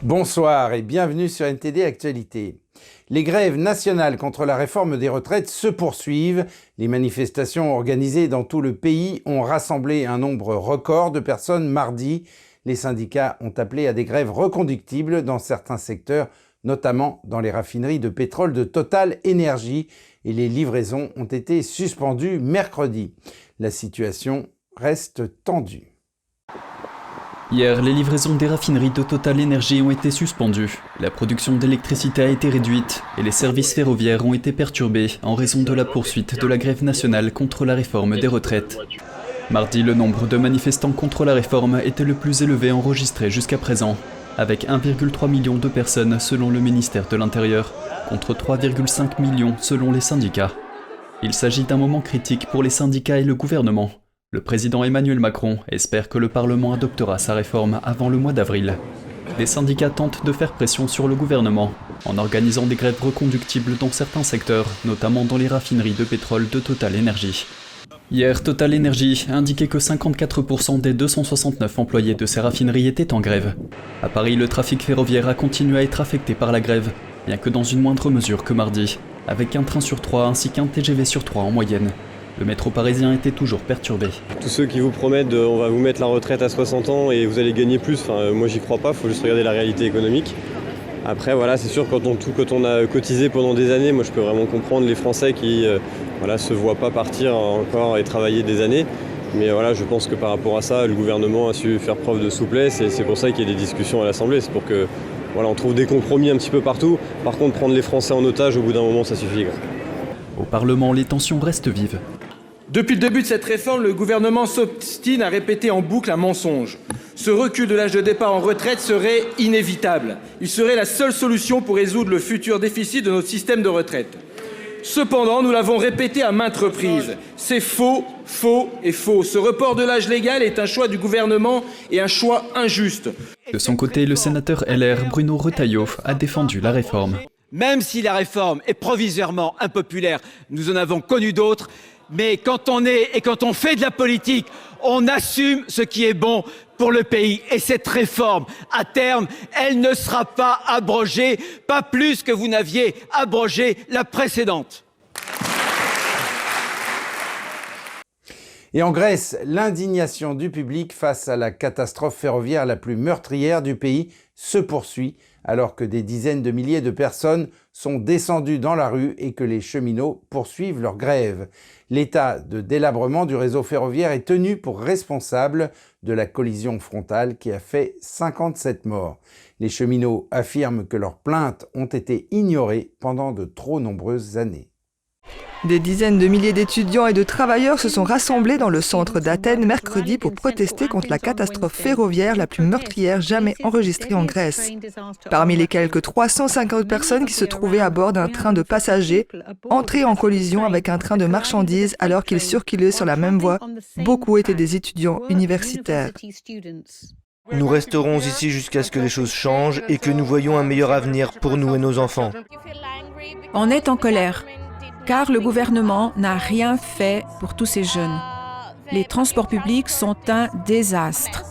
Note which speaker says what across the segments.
Speaker 1: Bonsoir et bienvenue sur NTD Actualité. Les grèves nationales contre la réforme des retraites se poursuivent. Les manifestations organisées dans tout le pays ont rassemblé un nombre record de personnes mardi. Les syndicats ont appelé à des grèves reconductibles dans certains secteurs, notamment dans les raffineries de pétrole de Total Énergie, et les livraisons ont été suspendues mercredi. La situation reste tendue.
Speaker 2: Hier, les livraisons des raffineries de Total Énergie ont été suspendues. La production d'électricité a été réduite et les services ferroviaires ont été perturbés en raison de la poursuite de la grève nationale contre la réforme des retraites. Mardi, le nombre de manifestants contre la réforme était le plus élevé enregistré jusqu'à présent, avec 1,3 million de personnes selon le ministère de l'Intérieur, contre 3,5 millions selon les syndicats. Il s'agit d'un moment critique pour les syndicats et le gouvernement. Le président Emmanuel Macron espère que le Parlement adoptera sa réforme avant le mois d'avril. Les syndicats tentent de faire pression sur le gouvernement en organisant des grèves reconductibles dans certains secteurs, notamment dans les raffineries de pétrole de Total Énergie. Hier, Total Énergie a indiqué que 54% des 269 employés de ces raffineries étaient en grève. À Paris, le trafic ferroviaire a continué à être affecté par la grève, bien que dans une moindre mesure que mardi, avec un train sur 3 ainsi qu'un TGV sur 3 en moyenne. Le métro parisien était toujours perturbé.
Speaker 3: Tous ceux qui vous promettent on va vous mettre la retraite à 60 ans et vous allez gagner plus, moi j'y crois pas, il faut juste regarder la réalité économique. Après voilà, c'est sûr quand on a cotisé pendant des années, moi je peux vraiment comprendre les Français qui se voient pas partir encore et travailler des années. Mais voilà, je pense que par rapport à ça, le gouvernement a su faire preuve de souplesse et c'est pour ça qu'il y a des discussions à l'Assemblée. C'est pour que on trouve des compromis un petit peu partout. Par contre, prendre les Français en otage, au bout d'un moment, ça suffit.
Speaker 2: Au Parlement, les tensions restent vives.
Speaker 4: Depuis le début de cette réforme, le gouvernement s'obstine à répéter en boucle un mensonge. Ce recul de l'âge de départ en retraite serait inévitable. Il serait la seule solution pour résoudre le futur déficit de notre système de retraite. Cependant, nous l'avons répété à maintes reprises. C'est faux, faux et faux. Ce report de l'âge légal est un choix du gouvernement et un choix injuste.
Speaker 2: De son côté, le sénateur LR Bruno Retailleau a défendu la réforme.
Speaker 5: Même si la réforme est provisoirement impopulaire, nous en avons connu d'autres, mais quand on est et quand on fait de la politique, on assume ce qui est bon pour le pays. Et cette réforme, à terme, elle ne sera pas abrogée, pas plus que vous n'aviez abrogé la précédente.
Speaker 1: Et en Grèce, l'indignation du public face à la catastrophe ferroviaire la plus meurtrière du pays se poursuit, alors que des dizaines de milliers de personnes sont descendues dans la rue et que les cheminots poursuivent leur grève. L'état de délabrement du réseau ferroviaire est tenu pour responsable de la collision frontale qui a fait 57 morts. Les cheminots affirment que leurs plaintes ont été ignorées pendant de trop nombreuses années.
Speaker 6: Des dizaines de milliers d'étudiants et de travailleurs se sont rassemblés dans le centre d'Athènes mercredi pour protester contre la catastrophe ferroviaire la plus meurtrière jamais enregistrée en Grèce. Parmi les quelques 350 personnes qui se trouvaient à bord d'un train de passagers, entrés en collision avec un train de marchandises alors qu'ils circulaient sur la même voie, beaucoup étaient des étudiants universitaires.
Speaker 7: Nous resterons ici jusqu'à ce que les choses changent et que nous voyions un meilleur avenir pour nous et nos enfants.
Speaker 8: On est en colère, car le gouvernement n'a rien fait pour tous ces jeunes. Les transports publics sont un désastre.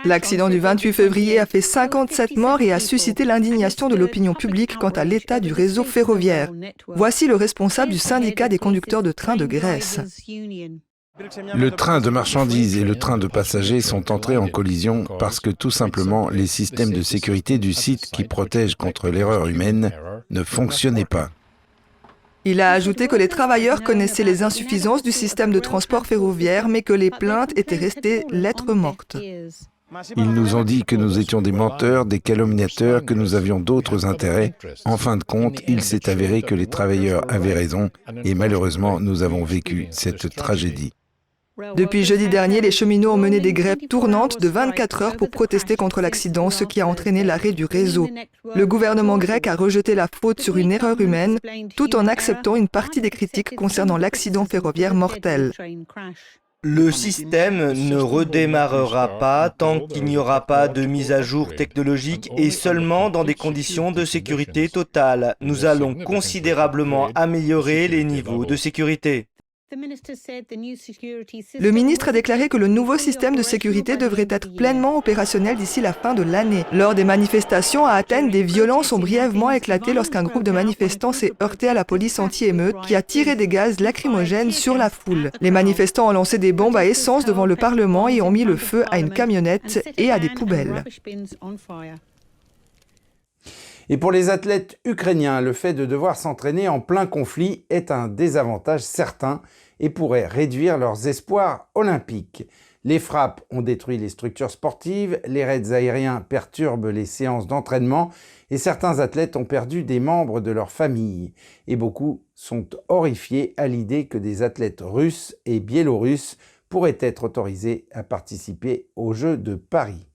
Speaker 6: L'accident du 28 février a fait 57 morts et a suscité l'indignation de l'opinion publique quant à l'état du réseau ferroviaire. Voici le responsable du syndicat des conducteurs de train de Grèce.
Speaker 9: Le train de marchandises et le train de passagers sont entrés en collision parce que tout simplement les systèmes de sécurité du site qui protègent contre l'erreur humaine ne fonctionnaient pas.
Speaker 6: Il a ajouté que les travailleurs connaissaient les insuffisances du système de transport ferroviaire, mais que les plaintes étaient restées lettres mortes.
Speaker 9: Ils nous ont dit que nous étions des menteurs, des calomniateurs, que nous avions d'autres intérêts. En fin de compte, il s'est avéré que les travailleurs avaient raison et malheureusement, nous avons vécu cette tragédie.
Speaker 6: Depuis jeudi dernier, les cheminots ont mené des grèves tournantes de 24 heures pour protester contre l'accident, ce qui a entraîné l'arrêt du réseau. Le gouvernement grec a rejeté la faute sur une erreur humaine, tout en acceptant une partie des critiques concernant l'accident ferroviaire mortel.
Speaker 7: Le système ne redémarrera pas tant qu'il n'y aura pas de mise à jour technologique et seulement dans des conditions de sécurité totale. Nous allons considérablement améliorer les niveaux de sécurité.
Speaker 6: Le ministre a déclaré que le nouveau système de sécurité devrait être pleinement opérationnel d'ici la fin de l'année. Lors des manifestations à Athènes, des violences ont brièvement éclaté lorsqu'un groupe de manifestants s'est heurté à la police anti-émeute qui a tiré des gaz lacrymogènes sur la foule. Les manifestants ont lancé des bombes à essence devant le Parlement et ont mis le feu à une camionnette et à des poubelles.
Speaker 1: Et pour les athlètes ukrainiens, le fait de devoir s'entraîner en plein conflit est un désavantage certain et pourrait réduire leurs espoirs olympiques. Les frappes ont détruit les structures sportives, les raids aériens perturbent les séances d'entraînement et certains athlètes ont perdu des membres de leur famille. Et beaucoup sont horrifiés à l'idée que des athlètes russes et biélorusses pourraient être autorisés à participer aux Jeux de Paris.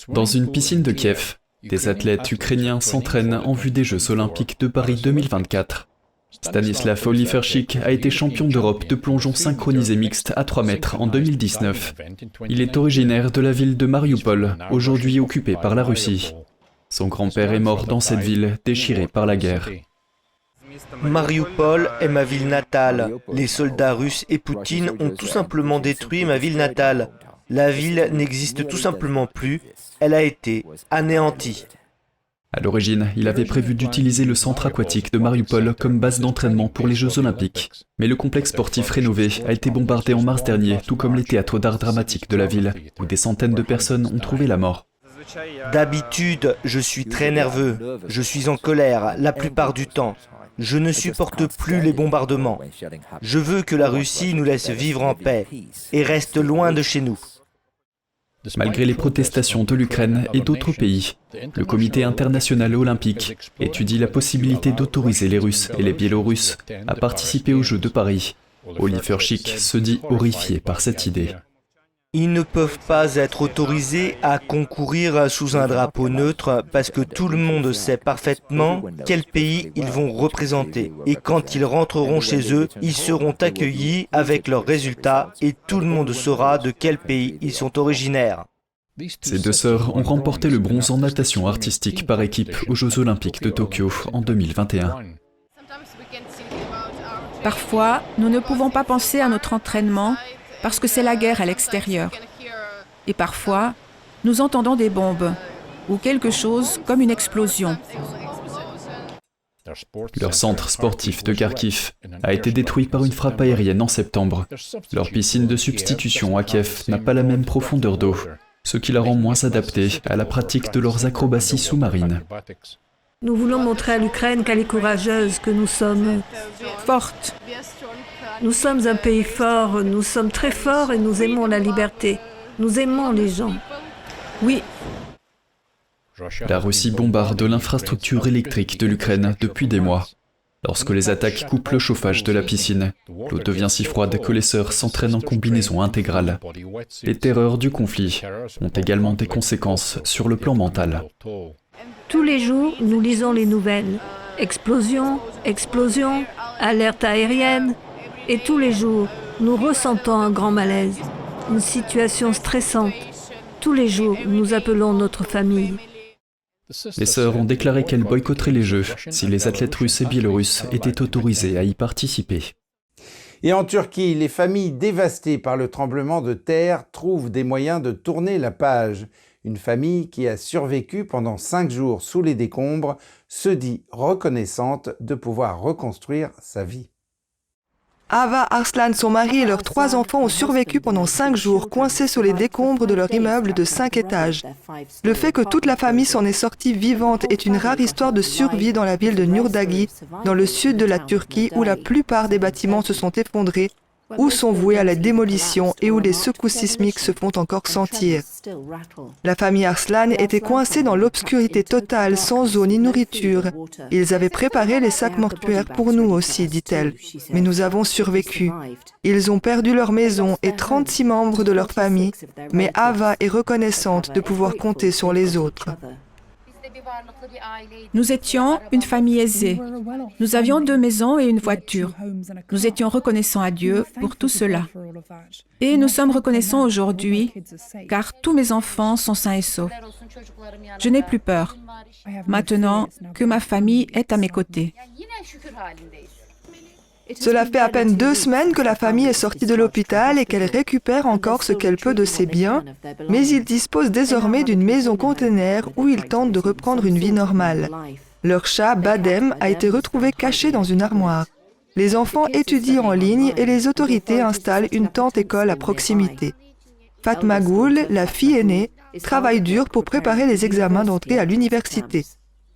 Speaker 2: Dans une piscine de Kiev, des athlètes ukrainiens s'entraînent en vue des Jeux Olympiques de Paris 2024. Stanislav Oliferchik a été champion d'Europe de plongeon synchronisé mixte à 3 mètres en 2019. Il est originaire de la ville de Mariupol, aujourd'hui occupée par la Russie. Son grand-père est mort dans cette ville, déchirée par la guerre.
Speaker 7: Mariupol est ma ville natale. Les soldats russes et Poutine ont tout simplement détruit ma ville natale. La ville n'existe tout simplement plus, elle a été anéantie.
Speaker 2: À l'origine, il avait prévu d'utiliser le centre aquatique de Mariupol comme base d'entraînement pour les Jeux Olympiques. Mais le complexe sportif rénové a été bombardé en mars dernier, tout comme les théâtres d'art dramatique de la ville, où des centaines de personnes ont trouvé la mort.
Speaker 7: D'habitude, je suis très nerveux, je suis en colère la plupart du temps. Je ne supporte plus les bombardements. Je veux que la Russie nous laisse vivre en paix et reste loin de chez nous.
Speaker 2: Malgré les protestations de l'Ukraine et d'autres pays, le Comité international olympique étudie la possibilité d'autoriser les Russes et les Biélorusses à participer aux Jeux de Paris. Oliferchik se dit horrifié par cette idée.
Speaker 7: Ils ne peuvent pas être autorisés à concourir sous un drapeau neutre parce que tout le monde sait parfaitement quel pays ils vont représenter. Et quand ils rentreront chez eux, ils seront accueillis avec leurs résultats et tout le monde saura de quel pays ils sont originaires.
Speaker 2: Ces deux sœurs ont remporté le bronze en natation artistique par équipe aux Jeux Olympiques de Tokyo en 2021.
Speaker 8: Parfois, nous ne pouvons pas penser à notre entraînement parce que c'est la guerre à l'extérieur. Et parfois, nous entendons des bombes ou quelque chose comme une explosion.
Speaker 2: Leur centre sportif de Kharkiv a été détruit par une frappe aérienne en septembre. Leur piscine de substitution à Kiev n'a pas la même profondeur d'eau, ce qui la rend moins adaptée à la pratique de leurs acrobaties sous-marines.
Speaker 10: Nous voulons montrer à l'Ukraine qu'elle est courageuse, que nous sommes
Speaker 8: Forte.
Speaker 10: Nous sommes un pays fort, nous sommes très forts et nous aimons la liberté. Nous aimons les gens.
Speaker 8: Oui.
Speaker 2: La Russie bombarde l'infrastructure électrique de l'Ukraine depuis des mois. Lorsque les attaques coupent le chauffage de la piscine, l'eau devient si froide que les sœurs s'entraînent en combinaison intégrale. Les terreurs du conflit ont également des conséquences sur le plan mental.
Speaker 10: Tous les jours, nous lisons les nouvelles. Explosion, explosion, alerte aérienne. Et tous les jours, nous ressentons un grand malaise, une situation stressante. Tous les jours, nous appelons notre famille.
Speaker 2: Les sœurs ont déclaré qu'elles boycotteraient les Jeux si les athlètes russes et biélorusses étaient autorisés à y participer.
Speaker 1: Et en Turquie, les familles dévastées par le tremblement de terre trouvent des moyens de tourner la page. Une famille qui a survécu pendant 5 jours sous les décombres se dit reconnaissante de pouvoir reconstruire sa vie.
Speaker 6: Ava, Arslan, son mari et leurs 3 enfants ont survécu pendant 5 jours, coincés sous les décombres de leur immeuble de 5 étages. Le fait que toute la famille s'en est sortie vivante est une rare histoire de survie dans la ville de Nurdagi, dans le sud de la Turquie, où la plupart des bâtiments se sont effondrés ou sont voués à la démolition et où les secousses sismiques se font encore sentir. La famille Arslan était coincée dans l'obscurité totale, sans eau ni nourriture. Ils avaient préparé les sacs mortuaires pour nous aussi, dit-elle, mais nous avons survécu. Ils ont perdu leur maison et 36 membres de leur famille, mais Ava est reconnaissante de pouvoir compter sur les autres.
Speaker 8: Nous étions une famille aisée. Nous avions 2 maisons et une voiture. Nous étions reconnaissants à Dieu pour tout cela. Et nous sommes reconnaissants aujourd'hui, car tous mes enfants sont sains et saufs. Je n'ai plus peur, maintenant que ma famille est à mes côtés.
Speaker 6: Cela fait à peine 2 semaines que la famille est sortie de l'hôpital et qu'elle récupère encore ce qu'elle peut de ses biens, mais ils disposent désormais d'une maison container où ils tentent de reprendre une vie normale. Leur chat, Badem, a été retrouvé caché dans une armoire. Les enfants étudient en ligne et les autorités installent une tente-école à proximité. Fatma Goul, la fille aînée, travaille dur pour préparer les examens d'entrée à l'université.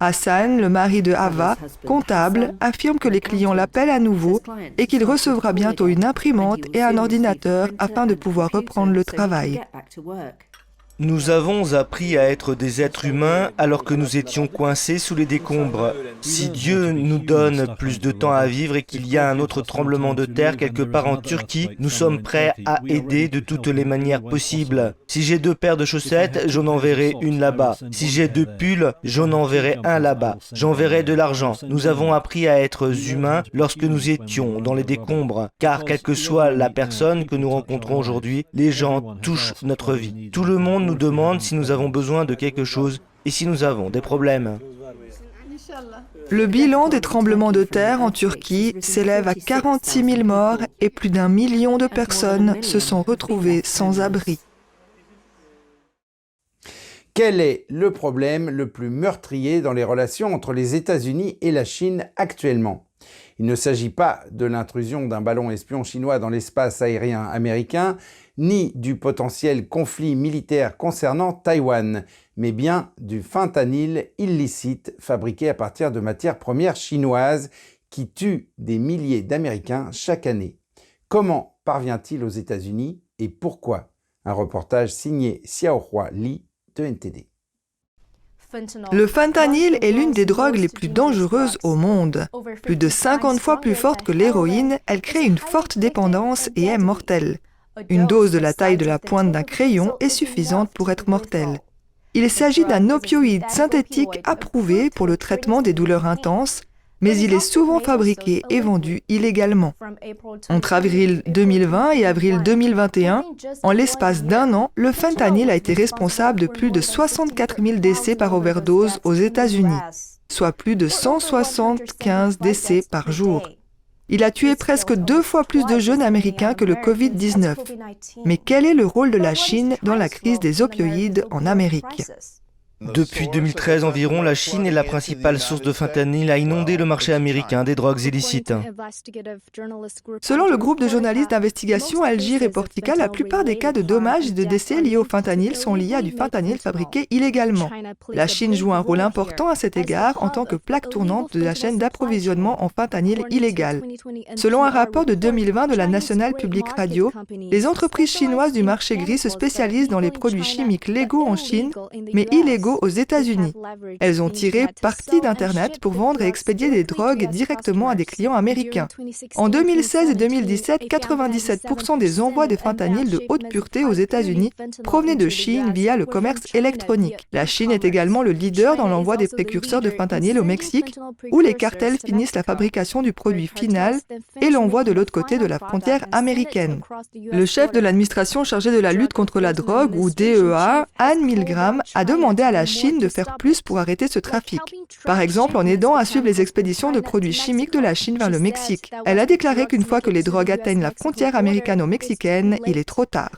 Speaker 6: Hassan, le mari de Hava, comptable, affirme que les clients l'appellent à nouveau et qu'il recevra bientôt une imprimante et un ordinateur afin de pouvoir reprendre le travail.
Speaker 7: Nous avons appris à être des êtres humains alors que nous étions coincés sous les décombres. Si Dieu nous donne plus de temps à vivre et qu'il y a un autre tremblement de terre quelque part en Turquie, nous sommes prêts à aider de toutes les manières possibles. Si j'ai 2 paires de chaussettes, j'en enverrai une là-bas. Si j'ai 2 pulls, j'en enverrai un là-bas. J'enverrai de l'argent. Nous avons appris à être humains lorsque nous étions dans les décombres, car quelle que soit la personne que nous rencontrons aujourd'hui, les gens touchent notre vie. Tout le monde nous demande si nous avons besoin de quelque chose et si nous avons des problèmes.
Speaker 6: Le bilan des tremblements de terre en Turquie s'élève à 46 000 morts et plus d'1 million de personnes se sont retrouvées sans abri.
Speaker 1: Quel est le problème le plus meurtrier dans les relations entre les États-Unis et la Chine actuellement ? Il ne s'agit pas de l'intrusion d'un ballon espion chinois dans l'espace aérien américain, ni du potentiel conflit militaire concernant Taïwan, mais bien du fentanyl illicite fabriqué à partir de matières premières chinoises qui tue des milliers d'Américains chaque année. Comment parvient-il aux États-Unis et pourquoi ? Un reportage signé Xiaohua Li de NTD.
Speaker 6: Le fentanyl est l'une des drogues les plus dangereuses au monde. Plus de 50 fois plus forte que l'héroïne, elle crée une forte dépendance et est mortelle. Une dose de la taille de la pointe d'un crayon est suffisante pour être mortelle. Il s'agit d'un opioïde synthétique approuvé pour le traitement des douleurs intenses, mais il est souvent fabriqué et vendu illégalement. Entre avril 2020 et avril 2021, en l'espace d'1 an, le fentanyl a été responsable de plus de 64 000 décès par overdose aux États-Unis, soit plus de 175 décès par jour. Il a tué presque 2 fois plus de jeunes Américains que le Covid-19. Mais quel est le rôle de la Chine dans la crise des opioïdes en Amérique ?
Speaker 7: Depuis 2013 environ, la Chine est la principale source de fentanyl à inonder le marché américain des drogues illicites.
Speaker 6: Selon le groupe de journalistes d'investigation Algie Reportica, la plupart des cas de dommages et de décès liés au fentanyl sont liés à du fentanyl fabriqué illégalement. La Chine joue un rôle important à cet égard en tant que plaque tournante de la chaîne d'approvisionnement en fentanyl illégal. Selon un rapport de 2020 de la National Public Radio, les entreprises chinoises du marché gris se spécialisent dans les produits chimiques légaux en Chine, mais illégaux aux États-Unis. Elles ont tiré parti d'Internet pour vendre et expédier des drogues directement à des clients américains. En 2016 et 2017, 97% des envois de fentanyl de haute pureté aux États-Unis provenaient de Chine via le commerce électronique. La Chine est également le leader dans l'envoi des précurseurs de fentanyl au Mexique, où les cartels finissent la fabrication du produit final et l'envoient de l'autre côté de la frontière américaine. Le chef de l'administration chargé de la lutte contre la drogue, ou DEA, Anne Milgram, a demandé à la Chine de faire plus pour arrêter ce trafic. Par exemple, en aidant à suivre les expéditions de produits chimiques de la Chine vers le Mexique. Elle a déclaré qu'une fois que les drogues atteignent la frontière américano-mexicaine, il est trop tard.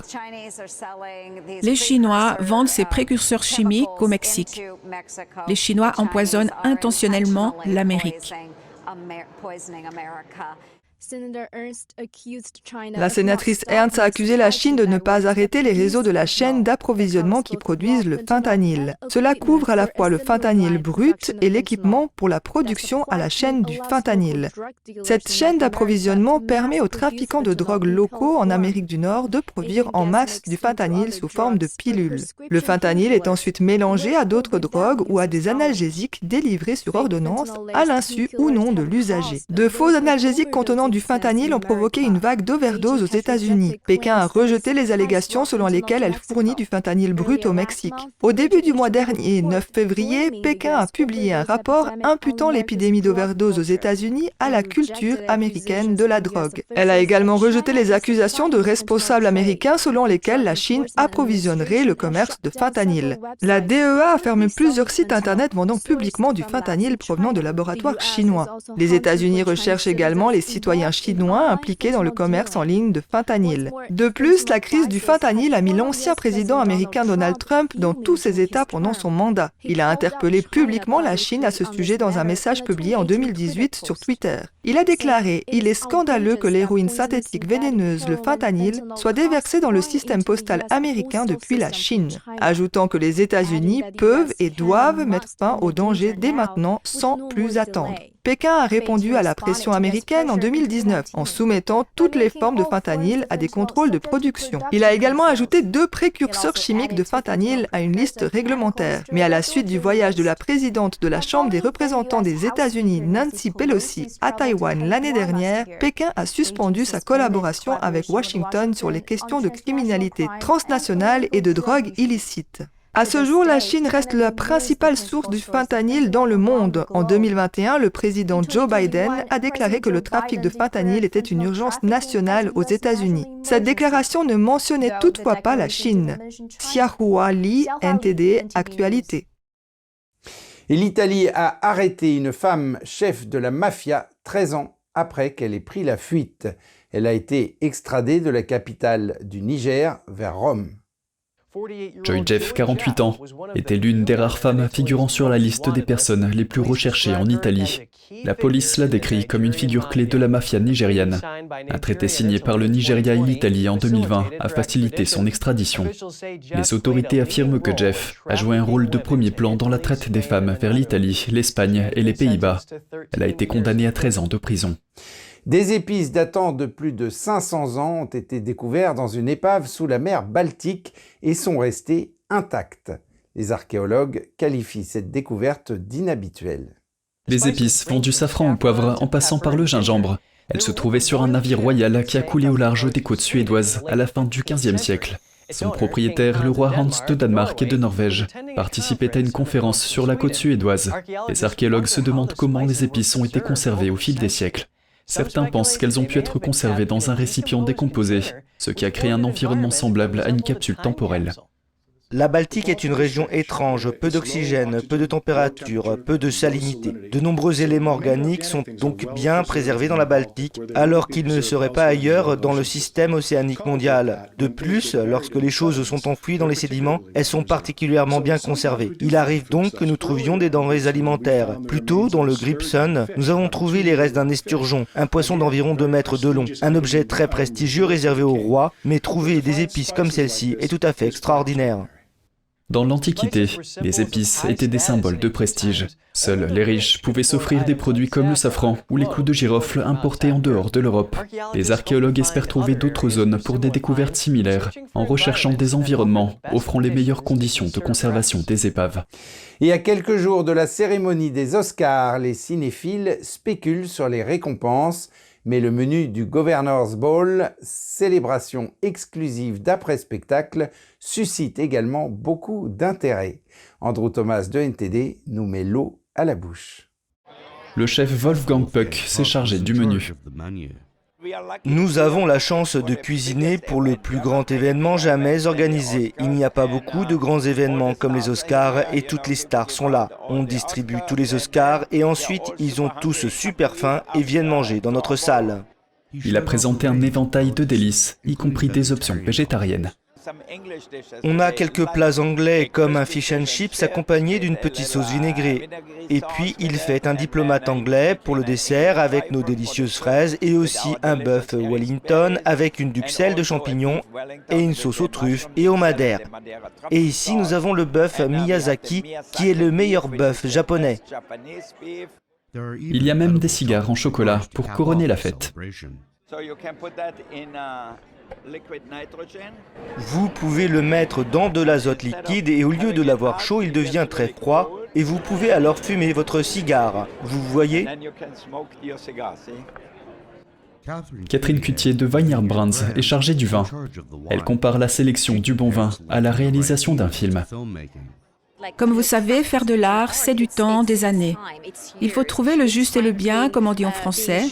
Speaker 8: Les Chinois vendent ces précurseurs chimiques au Mexique. Les Chinois empoisonnent intentionnellement l'Amérique.
Speaker 6: La sénatrice Ernst a accusé la Chine de ne pas arrêter les réseaux de la chaîne d'approvisionnement qui produisent le fentanyl. Cela couvre à la fois le fentanyl brut et l'équipement pour la production à la chaîne du fentanyl. Cette chaîne d'approvisionnement permet aux trafiquants de drogue locaux en Amérique du Nord de produire en masse du fentanyl sous forme de pilules. Le fentanyl est ensuite mélangé à d'autres drogues ou à des analgésiques délivrés sur ordonnance à l'insu ou non de l'usager. De faux analgésiques contenant du fentanyl ont provoqué une vague d'overdoses aux États-Unis. Pékin a rejeté les allégations selon lesquelles elle fournit du fentanyl brut au Mexique. Au début du mois dernier, 9 février, Pékin a publié un rapport imputant l'épidémie d'overdose aux États-Unis à la culture américaine de la drogue. Elle a également rejeté les accusations de responsables américains selon lesquelles la Chine approvisionnerait le commerce de fentanyl. La DEA a fermé plusieurs sites internet vendant publiquement du fentanyl provenant de laboratoires chinois. Les États-Unis recherchent également les citoyens citoyens chinois impliqués dans le commerce en ligne de fentanyl. De plus, la crise du fentanyl a mis l'ancien président américain Donald Trump dans tous ses états pendant son mandat. Il a interpellé publiquement la Chine à ce sujet dans un message publié en 2018 sur Twitter. Il a déclaré « Il est scandaleux que l'héroïne synthétique vénéneuse, le fentanyl, soit déversée dans le système postal américain depuis la Chine », ajoutant que les États-Unis peuvent et doivent mettre fin au danger dès maintenant sans plus attendre. Pékin a répondu à la pression américaine en 2019 en soumettant toutes les formes de fentanyl à des contrôles de production. Il a également ajouté 2 précurseurs chimiques de fentanyl à une liste réglementaire. Mais à la suite du voyage de la présidente de la Chambre des représentants des États-Unis, Nancy Pelosi, à Taïwan l'année dernière, Pékin a suspendu sa collaboration avec Washington sur les questions de criminalité transnationale et de drogue illicite. À ce jour, la Chine reste la principale source du fentanyl dans le monde. En 2021, le président Joe Biden a déclaré que le trafic de fentanyl était une urgence nationale aux États-Unis. Cette déclaration ne mentionnait toutefois pas la Chine. Xiahua Li, NTD, Actualité.
Speaker 1: Et l'Italie a arrêté une femme chef de la mafia 13 ans après qu'elle ait pris la fuite. Elle a été extradée de la capitale du Niger vers Rome.
Speaker 2: Joy Jeff, 48 ans, était l'une des rares femmes figurant sur la liste des personnes les plus recherchées en Italie. La police l'a décrit comme une figure clé de la mafia nigériane. Un traité signé par le Nigeria et l'Italie en 2020 a facilité son extradition. Les autorités affirment que Jeff a joué un rôle de premier plan dans la traite des femmes vers l'Italie, l'Espagne et les Pays-Bas. Elle a été condamnée à 13 ans de prison.
Speaker 1: Des épices datant de plus de 500 ans ont été découvertes dans une épave sous la mer Baltique et sont restées intactes. Les archéologues qualifient cette découverte d'inhabituelle.
Speaker 2: Les épices vont du safran au poivre en passant par le gingembre. Elles se trouvaient sur un navire royal qui a coulé au large des côtes suédoises à la fin du XVe siècle. Son propriétaire, le roi Hans de Danemark et de Norvège, participait à une conférence sur la côte suédoise. Les archéologues se demandent comment les épices ont été conservées au fil des siècles. Certains pensent qu'elles ont pu être conservées dans un récipient décomposé, ce qui a créé un environnement semblable à une capsule temporelle.
Speaker 7: La Baltique est une région étrange, peu d'oxygène, peu de température, peu de salinité. De nombreux éléments organiques sont donc bien préservés dans la Baltique, alors qu'ils ne le seraient pas ailleurs dans le système océanique mondial. De plus, lorsque les choses sont enfouies dans les sédiments, elles sont particulièrement bien conservées. Il arrive donc que nous trouvions des denrées alimentaires. Plus tôt, dans le Gripsund, nous avons trouvé les restes d'un esturgeon, un poisson d'environ 2 mètres de long, un objet très prestigieux réservé aux rois, mais trouver des épices comme celle-ci est tout à fait extraordinaire.
Speaker 2: Dans l'Antiquité, les épices étaient des symboles de prestige. Seuls les riches pouvaient s'offrir des produits comme le safran ou les clous de girofle importés en dehors de l'Europe. Les archéologues espèrent trouver d'autres zones pour des découvertes similaires, en recherchant des environnements offrant les meilleures conditions de conservation des épaves.
Speaker 1: Et à quelques jours de la cérémonie des Oscars, les cinéphiles spéculent sur les récompenses. Mais le menu du Governor's Ball, célébration exclusive d'après-spectacle, suscite également beaucoup d'intérêt. Andrew Thomas de NTD nous met l'eau à la bouche.
Speaker 2: Le chef Wolfgang Puck s'est chargé du menu.
Speaker 7: Nous avons la chance de cuisiner pour le plus grand événement jamais organisé. Il n'y a pas beaucoup de grands événements comme les Oscars et toutes les stars sont là. On distribue tous les Oscars et ensuite ils ont tous super faim et viennent manger dans notre salle.
Speaker 2: Il a présenté un éventail de délices, y compris des options végétariennes.
Speaker 7: On a quelques plats anglais comme un fish and chips accompagné d'une petite sauce vinaigrée. Et puis il fait un diplomate anglais pour le dessert avec nos délicieuses fraises et aussi un bœuf Wellington avec une duxelle de champignons et une sauce aux truffes et au madère. Et ici nous avons le bœuf Miyazaki qui est le meilleur bœuf japonais.
Speaker 2: Il y a même des cigares en chocolat pour couronner la fête.
Speaker 7: Vous pouvez le mettre dans de l'azote liquide et au lieu de l'avoir chaud, il devient très froid et vous pouvez alors fumer votre cigare. Vous voyez ?
Speaker 2: Catherine Cutier de Vineyard Brands est chargée du vin. Elle compare la sélection du bon vin à la réalisation d'un film.
Speaker 8: Comme vous savez, faire de l'art, c'est du temps, des années. Il faut trouver le juste et le bien, comme on dit en français,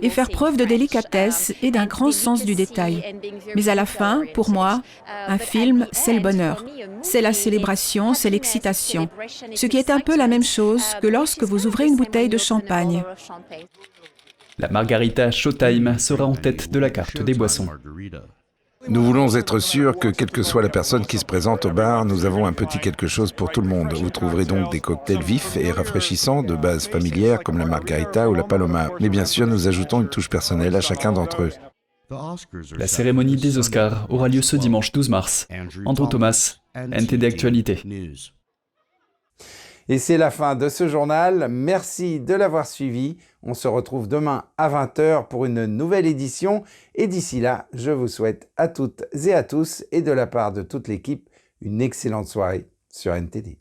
Speaker 8: et faire preuve de délicatesse et d'un grand sens du détail. Mais à la fin, pour moi, un film, c'est le bonheur. C'est la célébration, c'est l'excitation. Ce qui est un peu la même chose que lorsque vous ouvrez une bouteille de champagne.
Speaker 2: La Margarita Showtime sera en tête de la carte des boissons.
Speaker 9: Nous voulons être sûrs que, quelle que soit la personne qui se présente au bar, nous avons un petit quelque chose pour tout le monde. Vous trouverez donc des cocktails vifs et rafraîchissants de base familière comme la Margarita ou la Paloma. Mais bien sûr, nous ajoutons une touche personnelle à chacun d'entre eux.
Speaker 2: La cérémonie des Oscars aura lieu ce dimanche 12 mars. Andrew Thomas, NTD Actualité.
Speaker 1: Et c'est la fin de ce journal. Merci de l'avoir suivi. On se retrouve demain à 20h pour une nouvelle édition. Et d'ici là, je vous souhaite à toutes et à tous, et de la part de toute l'équipe, une excellente soirée sur NTD.